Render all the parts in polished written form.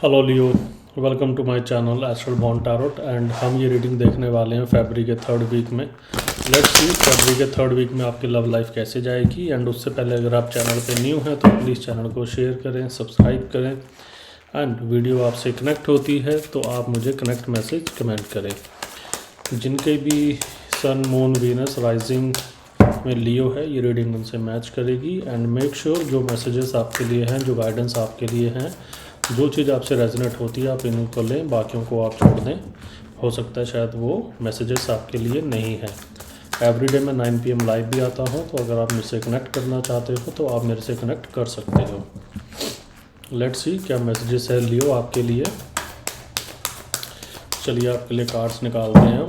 Hello Leo, welcome to my channel Astral Bond Tarot. And हम ये reading देखने वाले हैं फरवरी के थर्ड वीक में। लेट्स सी फरवरी के थर्ड वीक में आपकी लव लाइफ कैसे जाएगी। एंड उससे पहले अगर आप चैनल पे न्यू हैं तो प्लीज़ चैनल को शेयर करें, सब्सक्राइब करें। एंड वीडियो आपसे कनेक्ट होती है तो आप मुझे कनेक्ट मैसेज कमेंट करें। जिनके भी सन, मून, वीनस, राइजिंग में लियो है, ये रीडिंग उनसे मैच करेगी। एंड मेक श्योर जो मैसेजेस आपके लिए हैं, जो गाइडेंस आपके लिए हैं, जो चीज़ आपसे रेजोनेट होती है आप इनको लें, बाकियों को आप छोड़ दें। हो सकता है शायद वो मैसेजेस आपके लिए नहीं है। एवरीडे मैं 9 PM लाइव भी आता हूँ, तो अगर आप मुझसे कनेक्ट करना चाहते हो तो आप मेरे से कनेक्ट कर सकते हो। लेट्स सी क्या मैसेजेस है लियो आपके लिए। चलिए आपके लिए कार्ड्स निकालते हैं।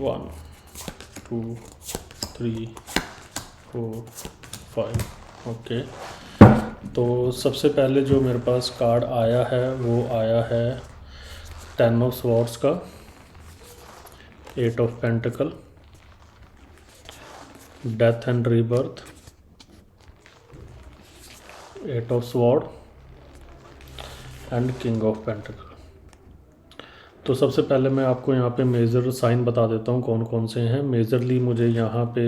1 2 3 4 5 ओके। तो सबसे पहले जो मेरे पास कार्ड आया है वो आया है 10 ऑफ स्वॉर्ड्स का, 8 of pentacle, death and rebirth, 8 of sword and king of pentacle. तो सबसे पहले मैं आपको यहाँ पे मेजर साइन बता देता हूँ कौन कौन से हैं। मेजरली मुझे यहाँ पे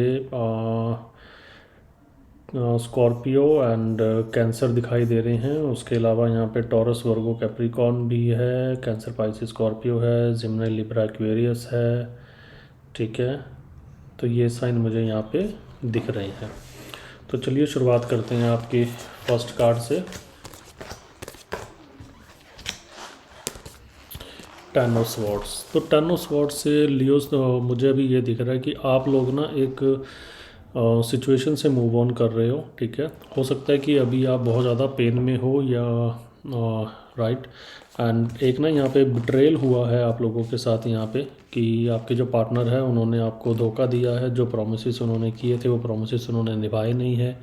स्कॉर्पियो एंड कैंसर दिखाई दे रहे हैं। उसके अलावा यहाँ पे टॉरस, वर्गो, कैप्रिकॉर्न भी है, कैंसर, पाइसिस, स्कॉर्पियो है, जिम्नी, लिब्रा, एक्वेरियस है। ठीक है, तो ये साइन मुझे यहाँ पे दिख रहे हैं। तो चलिए शुरुआत करते हैं आपकी फर्स्ट कार्ड से। 10 ऑफ स्वॉर्ड्स। तो 10 ऑफ स्वॉर्ड्स से लियोस मुझे अभी ये दिख रहा है कि आप लोग ना एक सिचुएशन से मूव ऑन कर रहे हो। ठीक है, हो सकता है कि अभी आप बहुत ज़्यादा पेन में हो या राइट। एंड एक ना यहाँ पे बिट्रेल हुआ है आप लोगों के साथ यहाँ पे, कि आपके जो पार्टनर है उन्होंने आपको धोखा दिया है। जो प्रोमिसेस उन्होंने किए थे वो प्रोमिसेस उन्होंने निभाए नहीं है।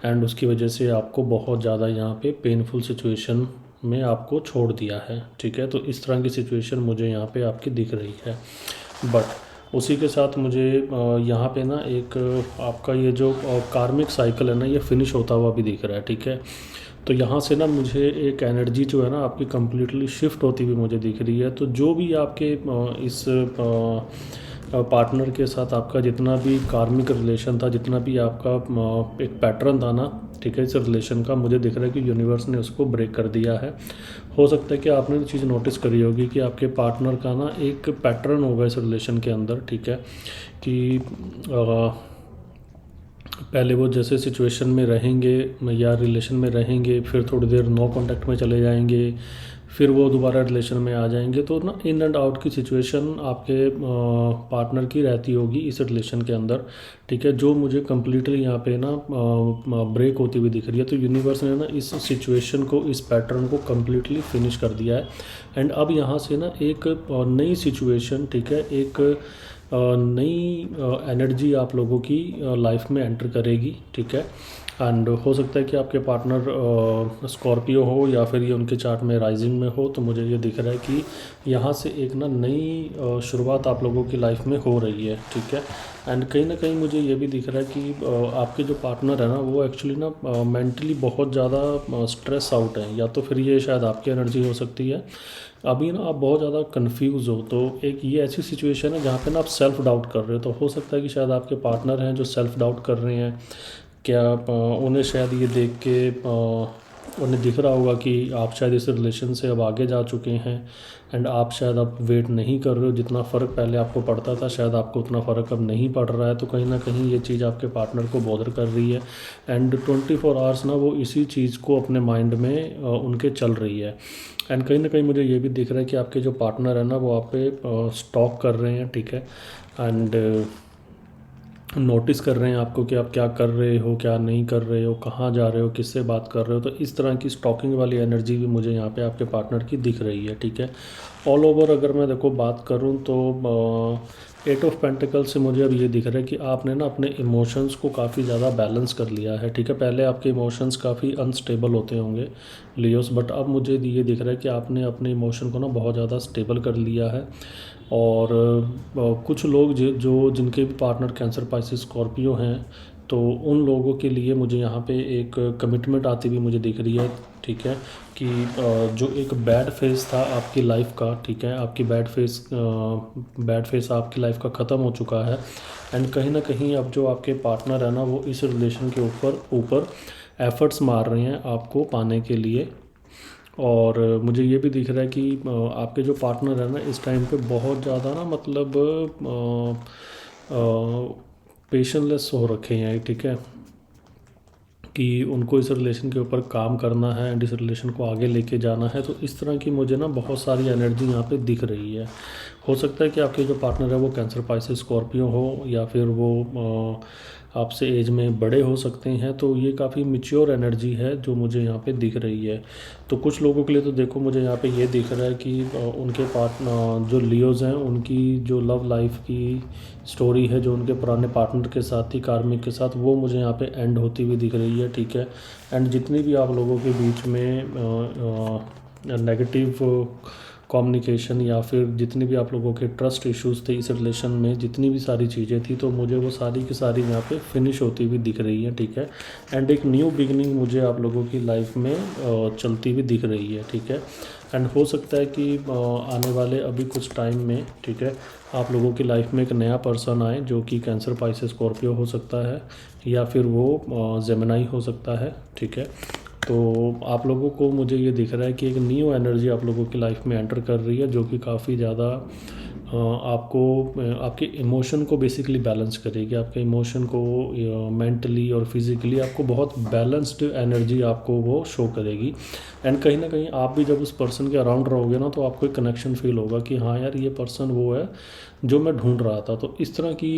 एंड उसकी वजह से आपको बहुत ज़्यादा यहाँ पे पेनफुल सिचुएशन में आपको छोड़ दिया है। ठीक है, तो इस तरह की सिचुएशन मुझे यहाँ पे आपकी दिख रही है। बट उसी के साथ मुझे यहाँ पे ना एक आपका ये जो कार्मिक साइकिल है ना, ये फिनिश होता हुआ भी दिख रहा है। ठीक है, तो यहाँ से ना मुझे एक एनर्जी जो है ना आपकी कम्प्लीटली शिफ्ट होती हुई मुझे दिख रही है। तो जो भी आपके इस पार्टनर के साथ आपका जितना भी कार्मिक रिलेशन था, जितना भी आपका एक पैटर्न था ना, ठीक है, इस रिलेशन का, मुझे दिख रहा है कि यूनिवर्स ने उसको ब्रेक कर दिया है। हो सकता है कि आपने तो चीज़ नोटिस करी होगी कि आपके पार्टनर का ना एक पैटर्न होगा इस रिलेशन के अंदर। ठीक है, कि पहले वो जैसे सिचुएशन में रहेंगे या रिलेशन में रहेंगे, फिर थोड़ी देर नो कांटेक्ट में चले जाएंगे, फिर वो दोबारा रिलेशन में आ जाएंगे। तो ना इन एंड आउट की सिचुएशन आपके पार्टनर की रहती होगी इस रिलेशन के अंदर। ठीक है, जो मुझे कम्प्लीटली यहाँ पे ना ब्रेक होती हुई दिख रही है। तो यूनिवर्स ने ना इस सिचुएशन को, इस पैटर्न को कम्प्लीटली फिनिश कर दिया है। एंड अब यहाँ से ना एक नई सिचुएशन, ठीक है, एक नई एनर्जी आप लोगों की लाइफ में एंटर करेगी। ठीक है, एंड हो सकता है कि आपके पार्टनर स्कॉर्पियो हो या फिर ये उनके चार्ट में राइजिंग में हो। तो मुझे ये दिख रहा है कि यहाँ से एक ना नई शुरुआत आप लोगों की लाइफ में हो रही है। ठीक है, एंड कहीं ना कहीं मुझे ये भी दिख रहा है कि आपके जो पार्टनर है ना वो एक्चुअली ना मेंटली बहुत ज़्यादा स्ट्रेस आउट है, या तो फिर ये शायद आपकी एनर्जी हो सकती है। अभी ना आप बहुत ज़्यादा कंफ्यूज हो। तो एक ये ऐसी सिचुएशन है जहाँ पे ना आप सेल्फ डाउट कर रहे हो। तो हो सकता है कि शायद आपके पार्टनर हैं जो सेल्फ डाउट कर रहे हैं। क्या उन्हें शायद ये देख के उन्हें दिख रहा होगा कि आप शायद इस रिलेशन से अब आगे जा चुके हैं। एंड आप शायद अब वेट नहीं कर रहे हो, जितना फ़र्क पहले आपको पड़ता था शायद आपको उतना फ़र्क अब नहीं पड़ रहा है। तो कहीं ना कहीं ये चीज़ आपके पार्टनर को बॉदर कर रही है। एंड 24 आवर्स ना वो इसी चीज़ को अपने माइंड में उनके चल रही है। एंड कहीं ना कहीं मुझे ये भी दिख रहा है कि आपके जो पार्टनर है ना वो आप पे स्टॉक कर रहे हैं। ठीक है, एंड नोटिस कर रहे हैं आपको कि आप क्या कर रहे हो, क्या नहीं कर रहे हो, कहाँ जा रहे हो, किससे बात कर रहे हो। तो इस तरह की स्टॉकिंग वाली एनर्जी भी मुझे यहाँ पे आपके पार्टनर की दिख रही है। ठीक है, ऑल ओवर अगर मैं देखो बात करूँ तो 8 ऑफ पेंटिकल से मुझे अब ये दिख रहा है कि आपने ना अपने इमोशंस को काफ़ी ज़्यादा बैलेंस कर लिया है। ठीक है, पहले आपके इमोशंस काफ़ी अनस्टेबल होते होंगे लियोस, बट अब मुझे ये दिख रहा है कि आपने अपने इमोशन को ना बहुत ज़्यादा स्टेबल कर लिया है। और कुछ लोग जो जिनके भी पार्टनर कैंसर, पाइसिस, स्कॉर्पियो हैं, तो उन लोगों के लिए मुझे यहाँ पे एक कमिटमेंट आती हुई मुझे दिख रही है, ठीक है, कि जो एक बैड फेज़ था आपकी लाइफ का, ठीक है, आपकी बैड फेज़ आपकी लाइफ का ख़त्म हो चुका है। एंड कहीं ना कहीं अब जो आपके पार्टनर है ना वो इस रिलेशन के ऊपर ऊपर एफर्ट्स मार रहे हैं आपको पाने के लिए। और मुझे ये भी दिख रहा है कि आपके जो पार्टनर है ना इस टाइम पे बहुत ज़्यादा ना मतलब पेशेंसलेस हो रखे हैं, ठीक है, कि उनको इस रिलेशन के ऊपर काम करना है एंड इस रिलेशन को आगे लेके जाना है। तो इस तरह की मुझे ना बहुत सारी एनर्जी यहाँ पे दिख रही है। हो सकता है कि आपके जो पार्टनर है वो कैंसर, पाइसेस, स्कॉर्पियो हो, या फिर वो आपसे एज में बड़े हो सकते हैं। तो ये काफ़ी मैच्योर एनर्जी है जो मुझे यहाँ पे दिख रही है। तो कुछ लोगों के लिए तो देखो मुझे यहाँ पे ये दिख रहा है कि उनके पार्टनर जो लियोज़ हैं उनकी जो लव लाइफ की स्टोरी है जो उनके पुराने पार्टनर के साथ थी, कार्मिक के साथ, वो मुझे यहाँ पे एंड होती हुई दिख रही है, ठीक है। एंड जितनी भी आप लोगों के बीच में नेगेटिव कम्युनिकेशन या फिर जितनी भी आप लोगों के ट्रस्ट इश्यूज़ थे इस रिलेशन में, जितनी भी सारी चीज़ें थी, तो मुझे वो सारी की सारी यहाँ पे फिनिश होती हुई दिख रही है, ठीक है। एंड एक न्यू बिगनिंग मुझे आप लोगों की लाइफ में चलती हुई दिख रही है, ठीक है। एंड हो सकता है कि आने वाले अभी कुछ टाइम में, ठीक है, आप लोगों की लाइफ में एक नया पर्सन आए जो कि कैंसर, पाइसेस, स्कॉर्पियो हो सकता है, या फिर वो जेमिनाई हो सकता है, ठीक है। तो आप लोगों को मुझे ये दिख रहा है कि एक न्यू एनर्जी आप लोगों की लाइफ में एंटर कर रही है जो कि काफ़ी ज़्यादा आपको आपके इमोशन को बेसिकली बैलेंस करेगी। आपके इमोशन को मेंटली और फिज़िकली आपको बहुत बैलेंस्ड एनर्जी आपको वो शो करेगी। एंड कहीं ना कहीं आप भी जब उस पर्सन के अराउंड रहोगे ना तो आपको एक कनेक्शन फील होगा कि हाँ यार ये पर्सन वो है जो मैं ढूंढ रहा था। तो इस तरह की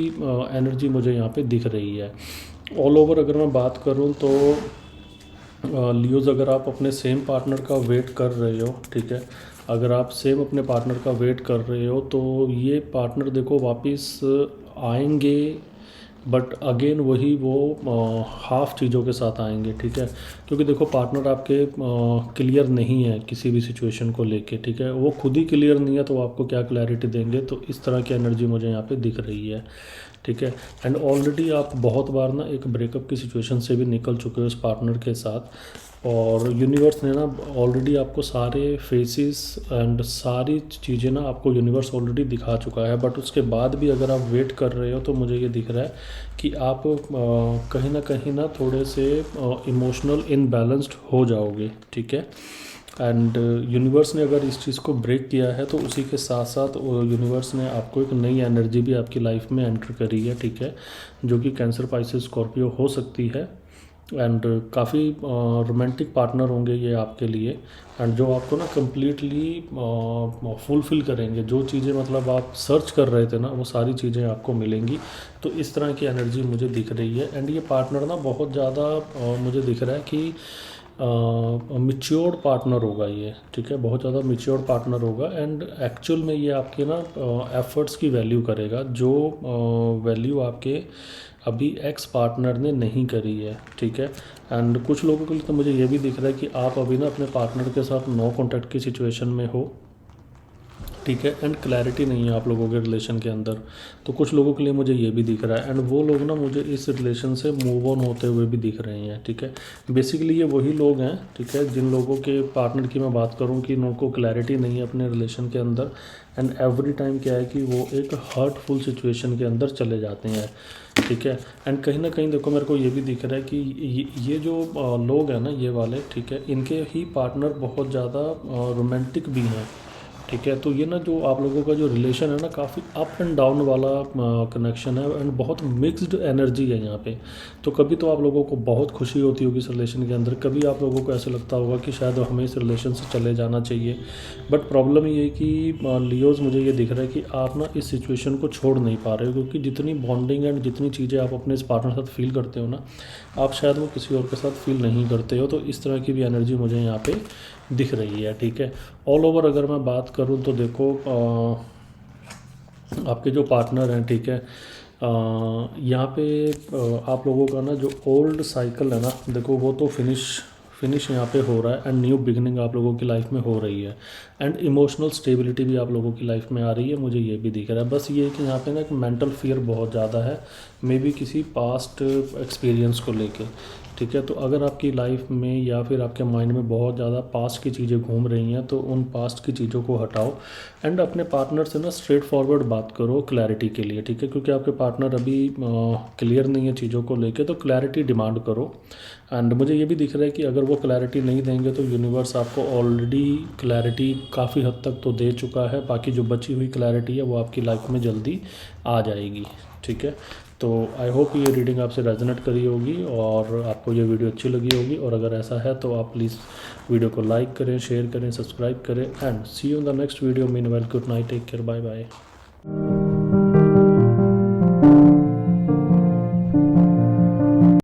एनर्जी मुझे यहाँ पे दिख रही है। ऑल ओवर अगर मैं बात करूँ तो लियोज़, अगर आप अपने सेम पार्टनर का वेट कर रहे हो, ठीक है, अगर आप सेम अपने पार्टनर का वेट कर रहे हो तो ये पार्टनर देखो वापस आएंगे, बट अगेन वही वो हाफ चीज़ों के साथ आएंगे, ठीक है। क्योंकि देखो पार्टनर आपके क्लियर नहीं है किसी भी सिचुएशन को लेके, ठीक है, वो खुद ही क्लियर नहीं है तो आपको क्या क्लैरिटी देंगे। तो इस तरह की एनर्जी मुझे यहाँ पे दिख रही है, ठीक है। एंड ऑलरेडी आप बहुत बार ना एक ब्रेकअप की सिचुएशन से भी निकल चुके हो इस पार्टनर के साथ, और यूनिवर्स ने ना ऑलरेडी आपको सारे फेसेस एंड सारी चीज़ें ना आपको यूनिवर्स ऑलरेडी दिखा चुका है। बट उसके बाद भी अगर आप वेट कर रहे हो तो मुझे ये दिख रहा है कि आप कहीं ना थोड़े से इमोशनल इनबैलेंस्ड हो जाओगे, ठीक है। एंड यूनिवर्स ने अगर इस चीज़ को ब्रेक किया है तो उसी के साथ साथ यूनिवर्स ने आपको एक नई एनर्जी भी आपकी लाइफ में एंटर करी है, ठीक है, जो कि कैंसर, पाइसेस, स्कॉर्पियो हो सकती है। एंड काफ़ी रोमांटिक पार्टनर होंगे ये आपके लिए, एंड जो आपको ना कम्प्लीटली फुलफ़िल करेंगे। जो चीज़ें मतलब आप सर्च कर रहे थे ना वो सारी चीज़ें आपको मिलेंगी। तो इस तरह की एनर्जी मुझे दिख रही है। एंड ये पार्टनर ना बहुत ज़्यादा मुझे दिख रहा है कि मिच्योर्ड पार्टनर होगा ये, ठीक है, बहुत ज़्यादा मिच्योर्ड पार्टनर होगा। एंड एक्चुअल में ये आपके ना एफर्ट्स की वैल्यू करेगा, जो वैल्यू आपके अभी एक्स पार्टनर ने नहीं करी है, ठीक है। एंड कुछ लोगों के लिए तो मुझे ये भी दिख रहा है कि आप अभी ना अपने पार्टनर के साथ नो कॉन्टैक्ट की सिचुएशन में हो, ठीक है, एंड क्लैरिटी नहीं है आप लोगों के रिलेशन के अंदर। तो कुछ लोगों के लिए मुझे ये भी दिख रहा है। एंड वो लोग ना मुझे इस रिलेशन से मूव ऑन होते हुए भी दिख रहे हैं, ठीक है। बेसिकली ये वही लोग हैं, ठीक है, जिन लोगों के पार्टनर की मैं बात करूं कि उनको क्लैरिटी नहीं है अपने रिलेशन के अंदर। एंड एवरी टाइम क्या है कि वो एक हर्टफुल सिचुएशन के अंदर चले जाते हैं, ठीक है। एंड कहीं ना कहीं देखो मेरे को ये भी दिख रहा है कि ये जो लोग हैं ना ये वाले, ठीक है, इनके ही पार्टनर बहुत ज़्यादा रोमांटिक भी हैं, ठीक है। तो ये ना जो आप लोगों का जो रिलेशन है ना काफ़ी अप एंड डाउन वाला कनेक्शन है, एंड बहुत मिक्स्ड एनर्जी है यहाँ पे। तो कभी तो आप लोगों को बहुत खुशी होती होगी इस रिलेशन के अंदर, कभी आप लोगों को ऐसा लगता होगा कि शायद हमें इस रिलेशन से चले जाना चाहिए। बट प्रॉब्लम ये है कि लियोज़ मुझे ये दिख रहा है कि आप ना इस सिचुएशन को छोड़ नहीं पा रहे हो, क्योंकि जितनी बॉन्डिंग एंड जितनी चीज़ें आप अपने इस पार्टनर के साथ फील करते हो ना, आप शायद वो किसी और के साथ फील नहीं करते हो। तो इस तरह की भी एनर्जी मुझे यहाँ पे दिख रही है, ठीक है। ऑल ओवर अगर मैं बात करूँ तो देखो आपके जो पार्टनर हैं, ठीक है, यहाँ पे आप लोगों का ना जो ओल्ड साइकिल है ना देखो वो तो फिनिश यहाँ पे हो रहा है, एंड न्यू बिगनिंग आप लोगों की लाइफ में हो रही है। एंड इमोशनल स्टेबिलिटी भी आप लोगों की लाइफ में आ रही है, मुझे ये भी दिख रहा है। बस ये है कि यहाँ पे ना एक मेंटल फियर बहुत ज़्यादा है मे बी किसी पास्ट एक्सपीरियंस को लेके, ठीक है। तो अगर आपकी लाइफ में या फिर आपके माइंड में बहुत ज़्यादा पास्ट की चीज़ें घूम रही हैं तो उन पास्ट की चीज़ों को हटाओ एंड अपने पार्टनर से ना स्ट्रेट फॉरवर्ड बात करो क्लैरिटी के लिए, ठीक है। क्योंकि आपके पार्टनर अभी क्लियर नहीं है चीज़ों को लेके, तो क्लैरिटी डिमांड करो। एंड मुझे ये भी दिख रहा है कि अगर वो क्लैरिटी नहीं देंगे तो यूनिवर्स आपको ऑलरेडी क्लैरिटी काफ़ी हद तक तो दे चुका है, बाकी जो बची हुई क्लैरिटी है वो आपकी लाइफ में जल्दी आ जाएगी, ठीक है। तो आई होप ये रीडिंग आपसे रेजोनेट करी होगी और आपको ये वीडियो अच्छी लगी होगी, और अगर ऐसा है तो आप प्लीज़ वीडियो को लाइक करें, शेयर करें, सब्सक्राइब करें and see you in the next video. Meanwhile good night, take care, bye bye.